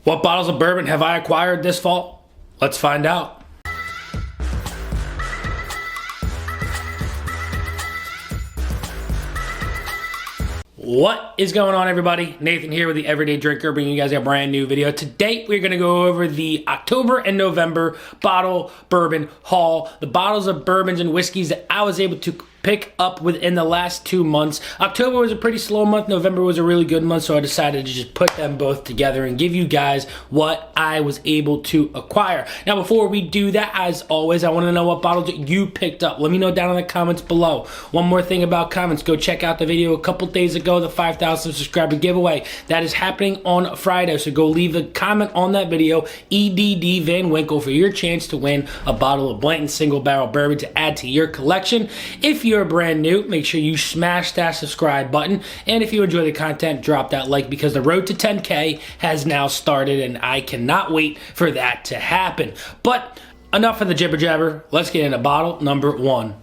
What bottles of bourbon have I acquired this fall? Let's find out. What is going on, everybody? Nathan here with the Everyday Drinker, bringing you guys a brand new video. Today we're going to go over the October and November bottle bourbon haul, the bottles of bourbons and whiskeys that I was able to pick up within the last 2 months. October was a pretty slow month. November was a really good month, so I decided to just put them both together and give you guys what I was able to acquire. Now, before we do that, as always, I want to know what bottles you picked up. Let me know down in the comments below. One more thing about comments, go check out the video a couple days ago, the 5,000 subscriber giveaway. That is happening on Friday, so go leave a comment on that video, EDD Van Winkle, for your chance to win a bottle of Blanton single barrel bourbon to add to your collection. If you're brand new, make sure you smash that subscribe button, and if you enjoy the content, drop that like, because the road to 10K has now started and I cannot wait for that to happen. But enough of the jibber jabber, let's get into bottle number one.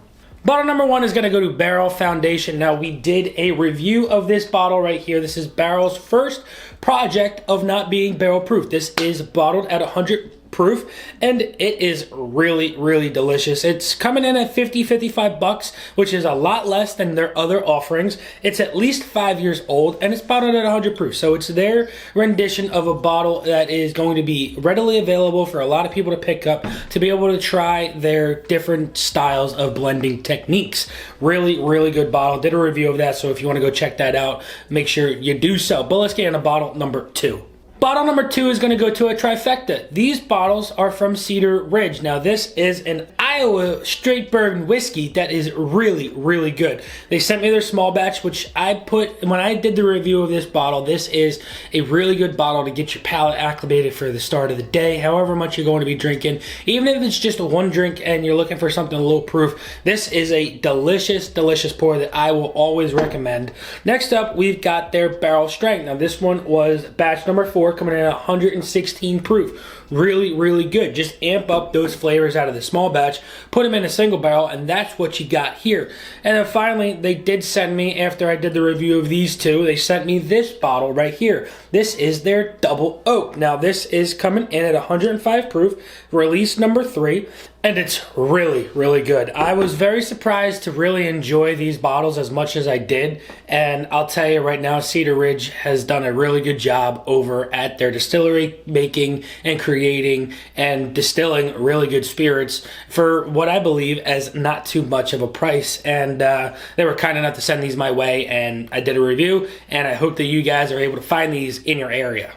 Bottle number one is going to go to Barrell Foundation. Now, we did a review of this bottle right here. This is Barrell's first project of not being barrel proof. This is bottled at 100 proof, and it is really delicious. It's coming in at $55 bucks, which is a lot less than their other offerings. It's at least 5 years old, and it's bottled at 100 proof, so it's their rendition of a bottle that is going to be readily available for a lot of people to pick up, to be able to try their different styles of blending techniques. Really good bottle. Did a review of that, so if you want to go check that out, make sure you do so. But let's get into bottle number two. Bottle number two is going to go to a trifecta. These bottles are from Cedar Ridge. Now, this is an Iowa straight bourbon whiskey that is really good. They sent me their small batch, which I put, when I did the review of this bottle, this is a really good bottle to get your palate acclimated for the start of the day, however much you're going to be drinking. Even if it's just one drink and you're looking for something low proof, this is a delicious pour that I will always recommend. Next up, we've got their barrel strength. Now, this one was batch number 4, coming in at 116 proof. Really good. Just amp up those flavors out of the small batch, put them in a single barrel, and that's what you got here. And then finally, they did send me, after I did the review of these two, they sent me this bottle right here. This is their double oak. Now, this is coming in at 105 proof, release number 3, and it's really good. I was very surprised to really enjoy these bottles as much as I did, and I'll tell you right now, Cedar Ridge has done a really good job over at their distillery, making and creating and distilling really good spirits for what I believe as not too much of a price. And they were kind enough to send these my way, and I did a review, and I hope that you guys are able to find these in your area.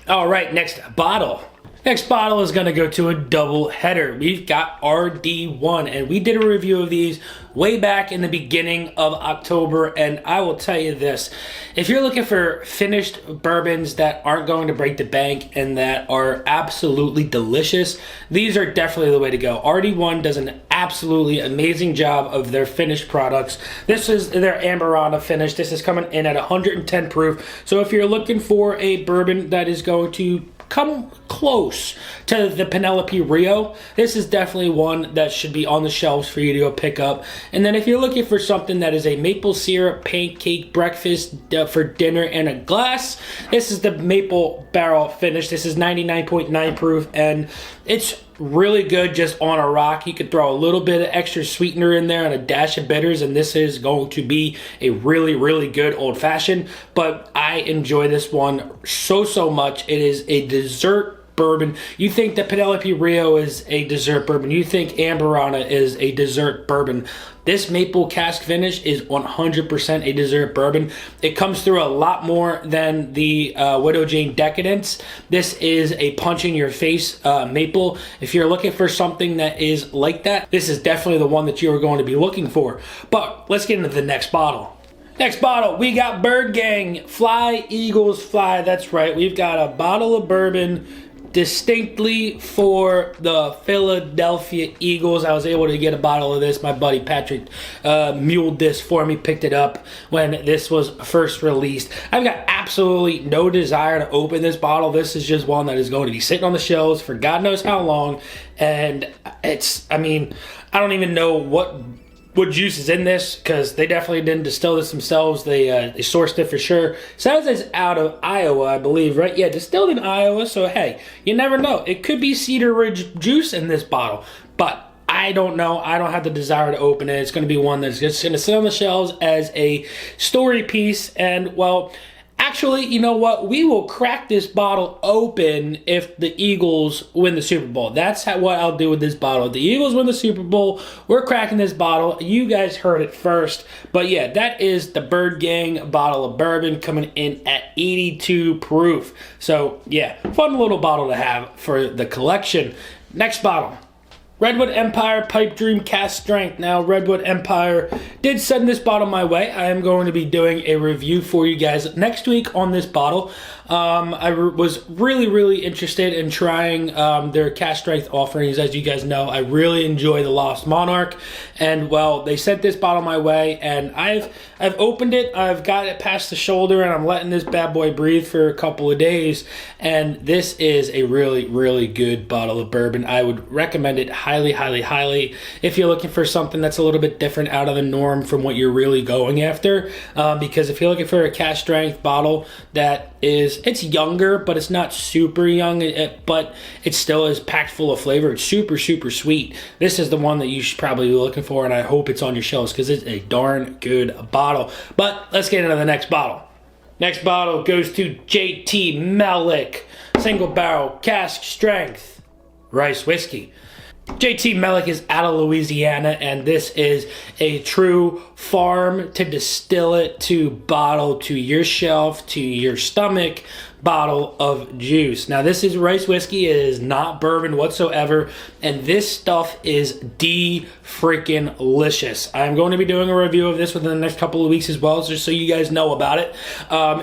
All right, next bottle. Next bottle is going to go to a double header. We've got RDOne, and we did a review of these way back in the beginning of October, and I will tell you this. If you're looking for finished bourbons that aren't going to break the bank and that are absolutely delicious, these are definitely the way to go. RDOne does an absolutely amazing job of their finished products. This is their Amburana finish. This is coming in at 110 proof, so if you're looking for a bourbon that is going to come close to the Penelope Rio, this is definitely one that should be on the shelves for you to go pick up. And then if you're looking for something that is a maple syrup pancake breakfast for dinner and a glass, this is the maple barrel finish. This is 99.9 proof, and it's really good just on a rock. You could throw a little bit of extra sweetener in there and a dash of bitters, and this is going to be a really good old-fashioned. But I enjoy this one so much. It is a dessert bourbon. You think that Penelope Rio is a dessert bourbon, you think Amburana is a dessert bourbon. This maple cask finish is 100% a dessert bourbon. It comes through a lot more than the Widow Jane Decadence. This is a punch-in-your-face maple. If you're looking for something that is like that, this is definitely the one that you are going to be looking for. But let's get into the next bottle. Next bottle, we got Bird Gang. Fly, Eagles, Fly. That's right. We've got a bottle of bourbon distinctly for the Philadelphia Eagles. I was able to get a bottle of this. My buddy Patrick muled this for me, picked it up when this was first released. I've got absolutely no desire to open this bottle. This is just one that is going to be sitting on the shelves for God knows how long. And it's, I mean, I don't even know what what juice is in this, because they definitely didn't distill this themselves. They sourced it for sure. Sounds as out of Iowa, I believe, right? Yeah, distilled in Iowa. So hey, you never know. It could be Cedar Ridge juice in this bottle, but I don't know. I don't have the desire to open it. It's going to be one that's just going to sit on the shelves as a story piece. And well, actually, you know what? We will crack this bottle open if the Eagles win the Super Bowl. That's what I'll do with this bottle. If the Eagles win the Super Bowl, we're cracking this bottle. You guys heard it first. But yeah, that is the Bird Gang bottle of bourbon coming in at 82 proof. So yeah, fun little bottle to have for the collection. Next bottle. Redwood Empire Pipe Dream Cask Strength. Now, Redwood Empire did send this bottle my way. I am going to be doing a review for you guys next week on this bottle. I was really interested in trying their cask strength offerings. As you guys know, I really enjoy the Lost Monarch, and well, they sent this bottle my way, and I've opened it. I've got it past the shoulder, and I'm letting this bad boy breathe for a couple of days. And this is a really good bottle of bourbon. I would recommend it highly if you're looking for something that's a little bit different out of the norm from what you're really going after. Because if you're looking for a cask strength bottle that it's younger, but it's not super young, but it still is packed full of flavor. It's super sweet. This is the one that you should probably be looking for, and I hope it's on your shelves because it's a darn good bottle. But let's get into the next bottle. Next bottle goes to JT Meleck Single Barrel Cask Strength Rice Whiskey. JT Meleck is out of Louisiana, and this is a true farm to distill it to bottle to your shelf to your stomach bottle of juice. Now, this is rice whiskey. It is not bourbon whatsoever, and this stuff is freaking delicious. I'm going to be doing a review of this within the next couple of weeks as well, just so you guys know about it.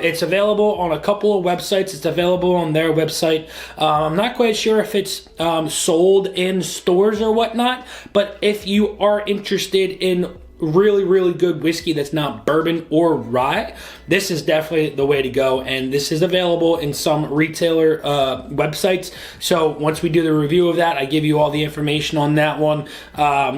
It's available on a couple of websites. It's available on their website. I'm not quite sure if it's sold in stores or whatnot, but if you are interested in really good whiskey that's not bourbon or rye, this is definitely the way to go, and this is available in some retailer websites. So once we do the review of that, I give you all the information on that one.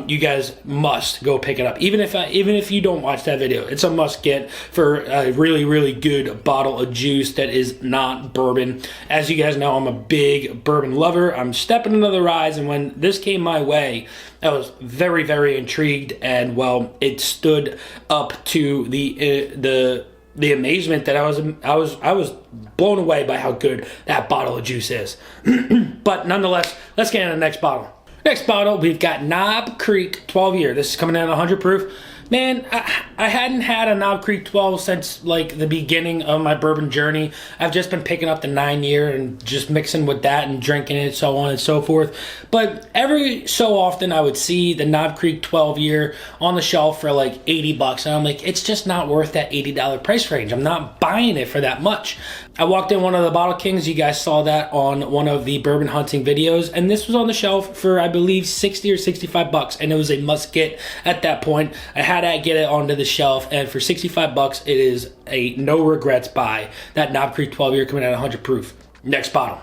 You guys must go pick it up, even if you don't watch that video. It's a must get for a really good bottle of juice that is not bourbon. As you guys know, I'm a big bourbon lover. I'm stepping into the rise, and when this came my way, I was very intrigued, and well, it stood up to the amazement that I was blown away by how good that bottle of juice is. But nonetheless, let's get into the next bottle. Next bottle, we've got Knob Creek 12 year. This is coming in at 100 proof. Man, I hadn't had a Knob Creek 12 since like the beginning of my bourbon journey. I've just been picking up the 9 year and just mixing with that and drinking it, so on and so forth. But every so often I would see the Knob Creek 12 year on the shelf for like 80 bucks. And I'm like, it's just not worth that $80 price range. I'm not buying it for that much. I walked in one of the Bottle Kings. You guys saw that on one of the bourbon hunting videos. And this was on the shelf for, I believe, 60 or 65 bucks. And it was a must get at that point. I had to get it onto the shelf. And for 65 bucks, it is a no regrets buy. That Knob Creek 12 year coming out 100 proof. Next bottle.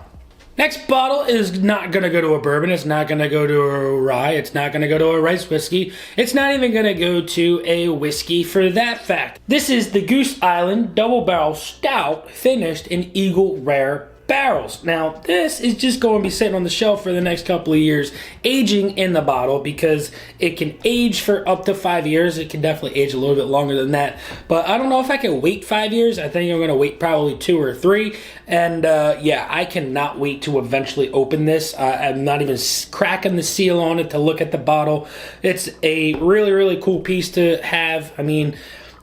Next bottle is not going to go to a bourbon. It's not going to go to a rye. It's not going to go to a rice whiskey. It's not even going to go to a whiskey for that fact. This is the Goose Island Double Barrel Stout finished in Eagle Rare barrels. Now, this is just going to be sitting on the shelf for the next couple of years, aging in the bottle, because it can age for up to 5 years. It can definitely age a little bit longer than that, but I don't know if I can wait 5 years. I think I'm going to wait probably 2 or 3, and yeah, I cannot wait to eventually open this. I'm not even cracking the seal on it to look at the bottle. It's a really cool piece to have. I mean,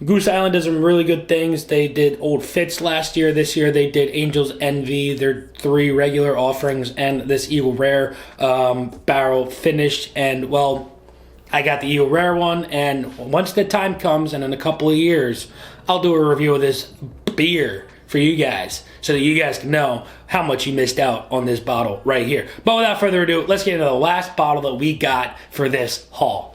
Goose Island does some really good things. They did Old Fitz last year. This year they did Angel's Envy. Their 3 regular offerings and this Eagle Rare barrel finished. And well, I got the Eagle Rare one. And once the time comes, and in a couple of years, I'll do a review of this beer for you guys, so that you guys can know how much you missed out on this bottle right here. But without further ado, let's get into the last bottle that we got for this haul.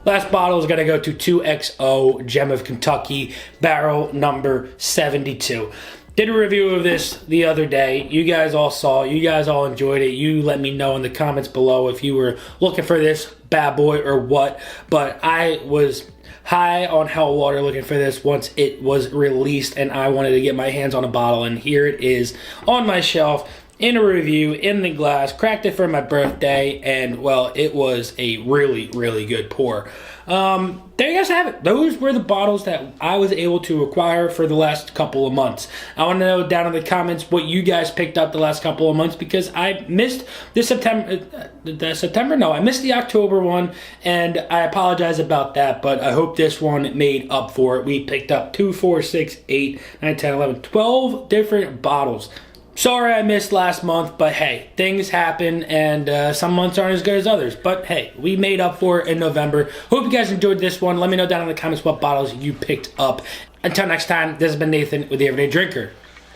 Last bottle is going to go to 2XO Gem of Kentucky, barrel number 72. Did a review of this the other day. You guys all saw it. You guys all enjoyed it. You let me know in the comments below if you were looking for this bad boy or what. But I was high on hell water looking for this once it was released, and I wanted to get my hands on a bottle, and here it is on my shelf in a review in the glass. Cracked it for my birthday, and well, it was a really, really good pour. There you guys have it. Those were the bottles that I was able to acquire for the last couple of months. I want to know down in the comments what you guys picked up the last couple of months, because I missed the I missed the October one, and I apologize about that, but I hope this one made up for it. We picked up 2, 4, 6, 8, 9, 10, 11, 12 different bottles. Sorry I missed last month, but hey, things happen, and some months aren't as good as others. But hey, we made up for it in November. Hope you guys enjoyed this one. Let me know down in the comments what bottles you picked up. Until next time, this has been Nathan with The Everyday Drinker.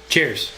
Cheers.